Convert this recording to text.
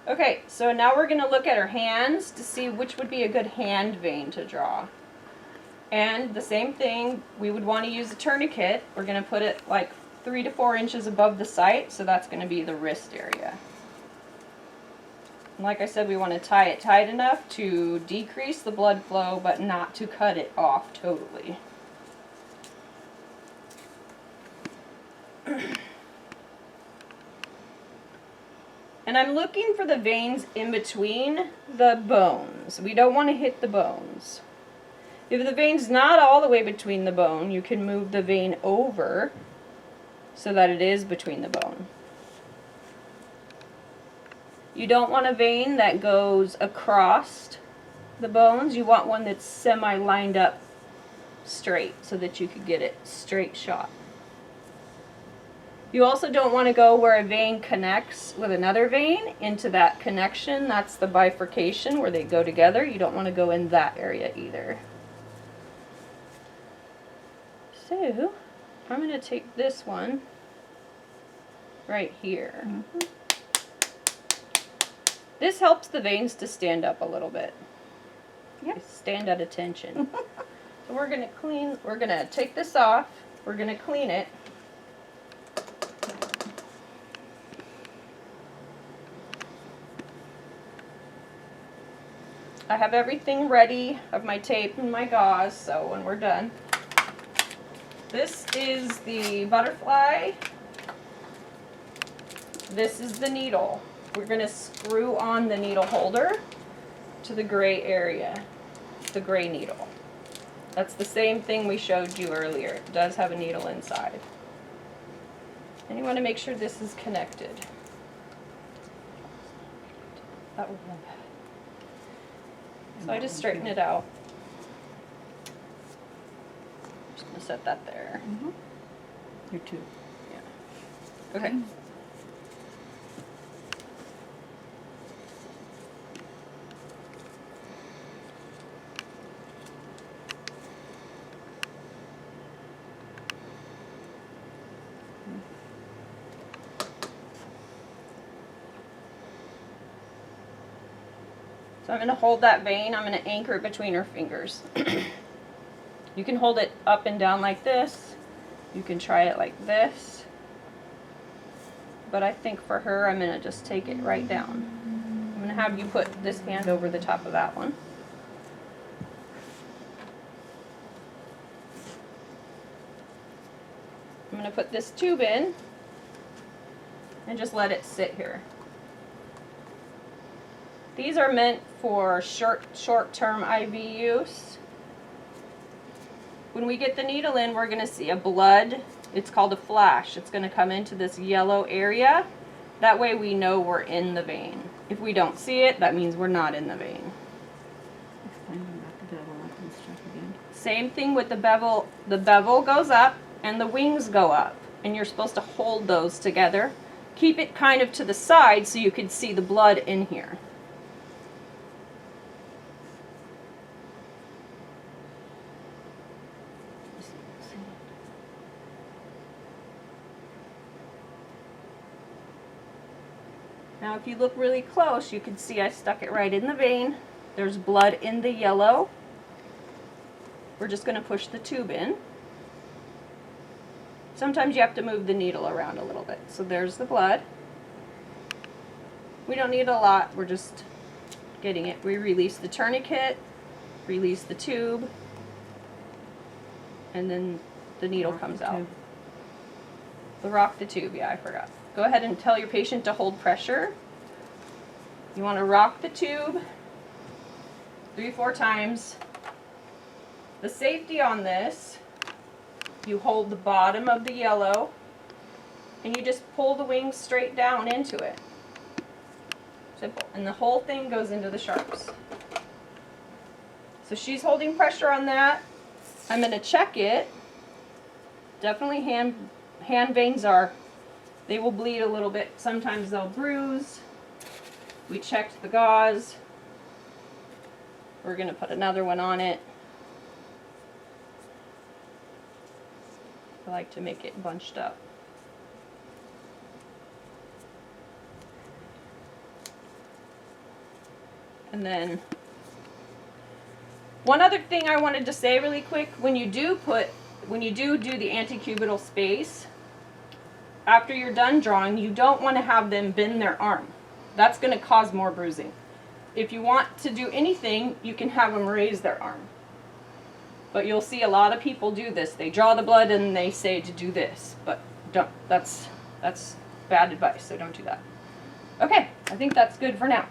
Okay, so now we're going to look at her hands to see which would be a good hand vein to draw. And the same thing, we would want to use a tourniquet. We're going to put it like 3 to 4 inches above the site, so that's going to be the wrist area. And like I said, we want to tie it tight enough to decrease the blood flow, but not to cut it off totally. And I'm looking for the veins in between the bones. We don't want to hit the bones. If the vein's not all the way between the bone, you can move the vein over so that it is between the bone. You don't want a vein that goes across the bones. You want one that's semi-lined up straight so that you could get it straight shot. You also don't want to go where a vein connects with another vein into that connection. That's the bifurcation where they go together. You don't want to go in that area either. So, I'm going to take this one right here. Mm-hmm. This helps the veins to stand up a little bit. Yep. Stand at attention. So we're going to take this off. We're going to clean it. I have everything ready of my tape and my gauze, so when we're done. This is the butterfly. This is the needle. We're going to screw on the needle holder to the gray area, the gray needle. That's the same thing we showed you earlier. It does have a needle inside. And you want to make sure this is connected. That would be bad. So I just straighten it out. Just going to set that there. Mm-hmm. Your tube. Yeah. Okay. So I'm going to hold that vein, I'm going to anchor it between her fingers. You can hold it up and down like this. You can try it like this. But I think for her, I'm going to just take it right down. I'm going to have you put this hand over the top of that one. I'm going to put this tube in and just let it sit here. These are meant for short-term IV use. When we get the needle in, we're going to see a blood. It's called a flash. It's going to come into this yellow area. That way we know we're in the vein. If we don't see it, that means we're not in the vein. Explain about the bevel up and stuff again. Same thing with the bevel. The bevel goes up and the wings go up. And you're supposed to hold those together. Keep it kind of to the side so you can see the blood in here. Now if you look really close, you can see I stuck it right in the vein. There's blood in the yellow. We're just going to push the tube in. Sometimes you have to move the needle around a little bit. So there's the blood. We don't need a lot, we're just getting it. We release the tourniquet, release the tube, and then the needle comes out. Rock the tube, yeah, I forgot. Go ahead and tell your patient to hold pressure. You want to rock the tube 3-4 times. The safety on this, you hold the bottom of the yellow and you just pull the wings straight down into it. Simple. And the whole thing goes into the sharps. So she's holding pressure on that. I'm going to check it. Definitely hand veins they will bleed a little bit. Sometimes they'll bruise. We checked the gauze. We're going to put another one on it. I like to make it bunched up. And then one other thing I wanted to say really quick, when you do the antecubital space, after you're done drawing, you don't want to have them bend their arm. That's going to cause more bruising. If you want to do anything, you can have them raise their arm. But you'll see a lot of people do this. They draw the blood and they say to do this, but don't. That's bad advice, so don't do that. Okay, I think that's good for now.